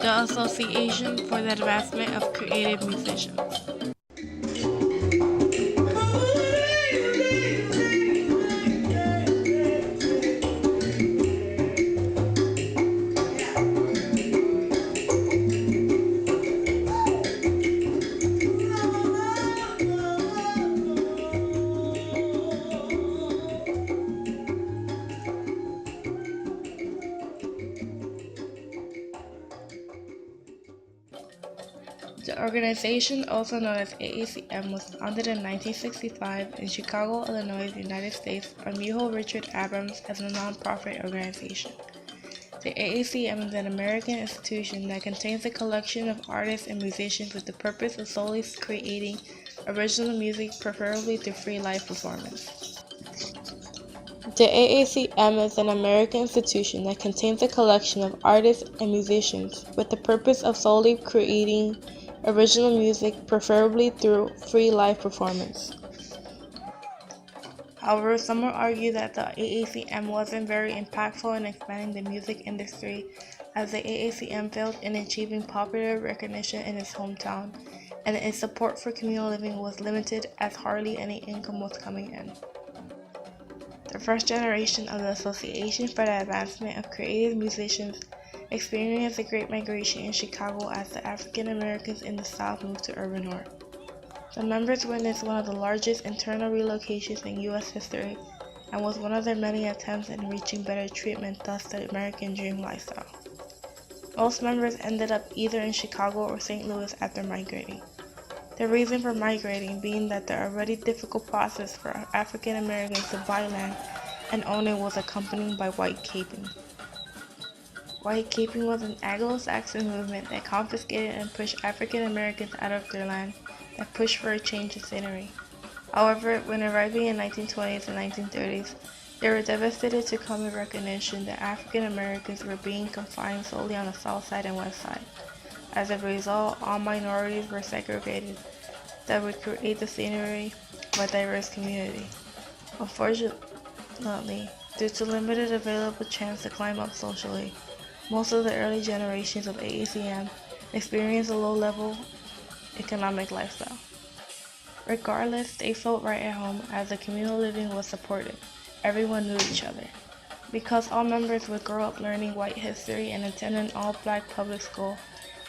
the Association for the Advancement of Creative Musicians. The organization, also known as AACM, was founded in 1965 in Chicago, Illinois, United States by Miho Richard Abrams as a nonprofit organization. The AACM is an American institution that contains a collection of artists and musicians with the purpose of solely creating original music, preferably through free live performance. The AACM is an American institution that contains a collection of artists and musicians with the purpose of solely creating original music, preferably through free live performance. However, some will argue that the AACM wasn't very impactful in expanding the music industry, as the AACM failed in achieving popular recognition in its hometown, and its support for communal living was limited as hardly any income was coming in. The first generation of the Association for the Advancement of Creative Musicians experienced a great migration in Chicago as the African Americans in the South moved to urban North. The members witnessed one of the largest internal relocations in U.S. history and was one of their many attempts in reaching better treatment, thus the American dream lifestyle. Most members ended up either in Chicago or St. Louis after migrating. The reason for migrating being that the already difficult process for African Americans to buy land and own it was accompanied by white caping. White caping was an Anglo-Saxon movement that confiscated and pushed African Americans out of their land, that pushed for a change of scenery. However, when arriving in the 1920s and 1930s, they were devastated to come to recognition that African Americans were being confined solely on the south side and west side. As a result, all minorities were segregated, that would create the scenery of a diverse community. Unfortunately, due to limited available chance to climb up socially, most of the early generations of AACM experienced a low-level economic lifestyle. Regardless, they felt right at home as the communal living was supported. Everyone knew each other. Because all members would grow up learning white history and attend an all-black public school,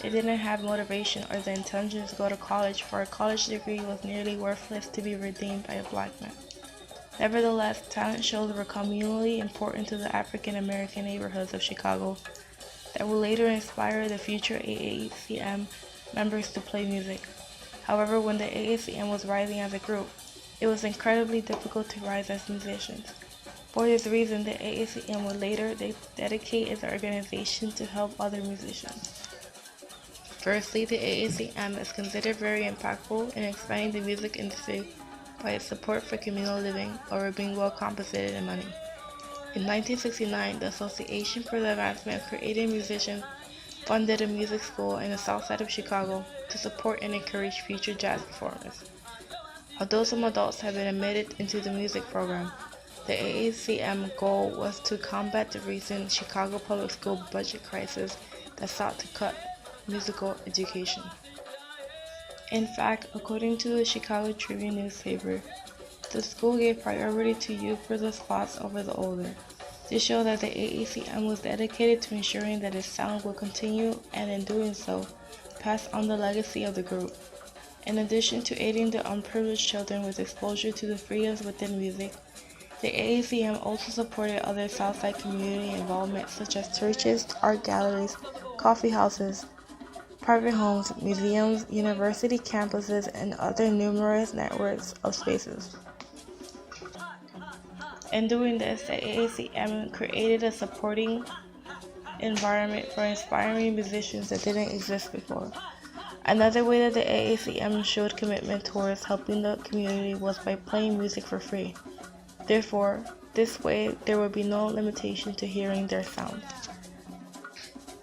they didn't have motivation or the intention to go to college, for a college degree was nearly worthless to be redeemed by a black man. Nevertheless, talent shows were communally important to the African American neighborhoods of Chicago that would later inspire the future AACM members to play music. However, when the AACM was rising as a group, it was incredibly difficult to rise as musicians. For this reason, the AACM would later dedicate its organization to help other musicians. Firstly, the AACM is considered very impactful in expanding the music industry by its support for communal living over being well compensated in money. In 1969, the Association for the Advancement of Creative Musicians funded a music school in the south side of Chicago to support and encourage future jazz performers. Although some adults have been admitted into the music program, the AACM goal was to combat the recent Chicago public school budget crisis that sought to cut musical education. In fact, according to the Chicago Tribune newspaper, the school gave priority to youth for the spots over the older. This showed that the AACM was dedicated to ensuring that its sound would continue and, in doing so, pass on the legacy of the group. In addition to aiding the unprivileged children with exposure to the freedoms within music, the AACM also supported other Southside community involvement such as churches, art galleries, coffee houses, private homes, museums, university campuses, and other numerous networks of spaces. In doing this, the AACM created a supporting environment for inspiring musicians that didn't exist before. Another way that the AACM showed commitment towards helping the community was by playing music for free. Therefore, this way there would be no limitation to hearing their sound.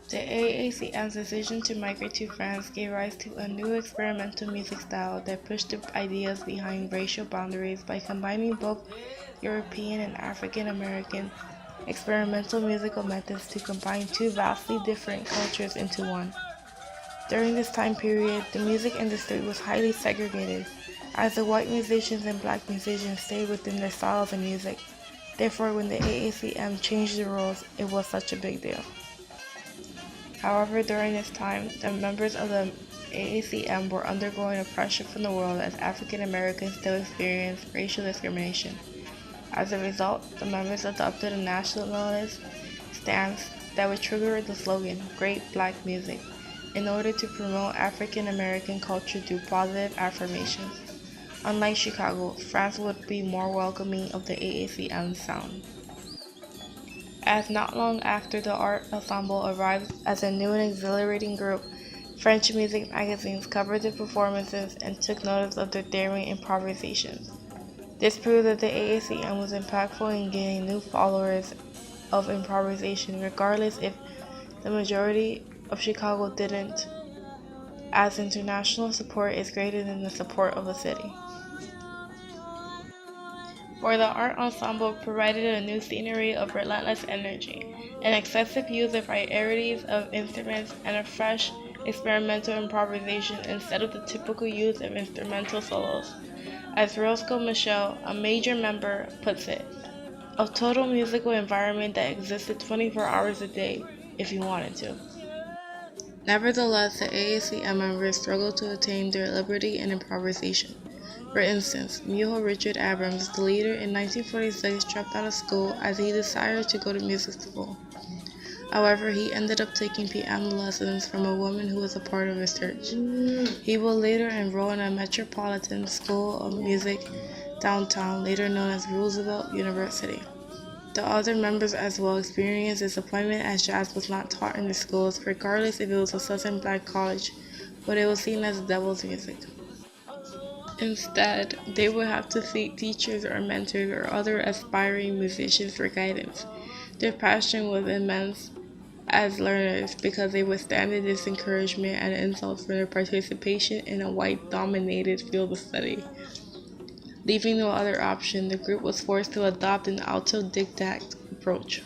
The AACM's decision to migrate to France gave rise to a new experimental music style that pushed the ideas behind racial boundaries by combining both European and African American experimental musical methods to combine two vastly different cultures into one. During this time period, the music industry was highly segregated, as the white musicians and black musicians stayed within their styles of music. Therefore, when the AACM changed the rules, it was such a big deal. However, during this time, the members of the AACM were undergoing oppression from the world as African Americans still experienced racial discrimination. As a result, the members adopted a nationalist stance that would trigger the slogan, Great Black Music, in order to promote African American culture through positive affirmations. Unlike Chicago, France would be more welcoming of the AACM sound. As not long after the art ensemble arrived as a new and exhilarating group, French music magazines covered their performances and took notice of their daring improvisations. This proved that the AACM was impactful in gaining new followers of improvisation, regardless if the majority of Chicago didn't, as international support is greater than the support of the city. For the art ensemble provided a new scenery of relentless energy, an excessive use of varieties of instruments, and a fresh, experimental improvisation instead of the typical use of instrumental solos. As Roscoe Michelle, a major member, puts it, a total musical environment that existed 24 hours a day if you wanted to. Nevertheless, the AACM members struggled to attain their liberty in improvisation. For instance, Miho Richard Abrams, the leader, in 1946 dropped out of school as he desired to go to music school. However, he ended up taking piano lessons from a woman who was a part of his church. He will later enroll in a Metropolitan School of Music downtown, later known as Roosevelt University. The other members as well experienced disappointment as jazz was not taught in the schools, regardless if it was a Southern black college, but it was seen as devil's music. Instead, they would have to seek teachers or mentors or other aspiring musicians for guidance. Their passion was immense as learners because they withstood discouragement and insults for their participation in a white-dominated field of study. Leaving no other option, the group was forced to adopt an autodidact approach.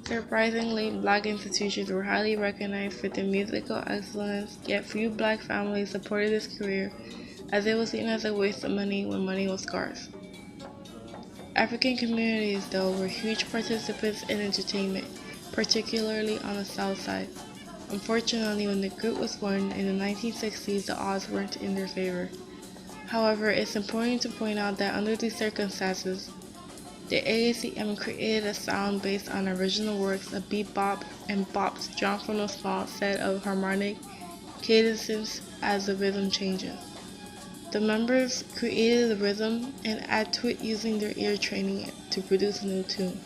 Surprisingly, black institutions were highly recognized for their musical excellence, yet few black families supported this career as it was seen as a waste of money when money was scarce. African communities, though, were huge participants in entertainment, particularly on the South Side. Unfortunately, when the group was born in the 1960s, the odds weren't in their favor. However, it's important to point out that under these circumstances, the AACM created a sound based on original works of bebop and bops drawn from a small set of harmonic cadences as the rhythm changes. The members created the rhythm and add to it using their ear training to produce a new tune.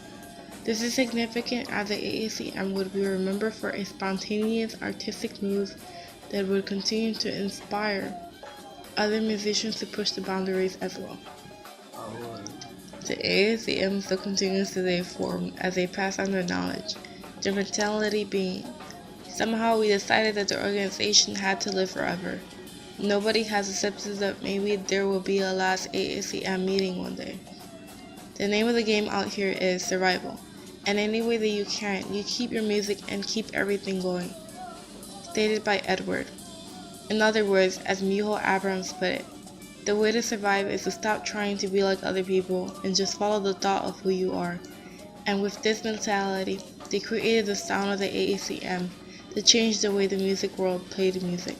This is significant as the AACM would be remembered for its spontaneous artistic moves that would continue to inspire other musicians to push the boundaries as well. The AACM still continues to today form as they pass on their knowledge, their mentality being, somehow we decided that the organization had to live forever. Nobody has accepted that maybe there will be a last AACM meeting one day. The name of the game out here is survival, and any way that you can, you keep your music and keep everything going. Stated by Edward. In other words, as Miho Abrams put it, the way to survive is to stop trying to be like other people and just follow the thought of who you are. And with this mentality, they created the sound of the AACM to change the way the music world played music.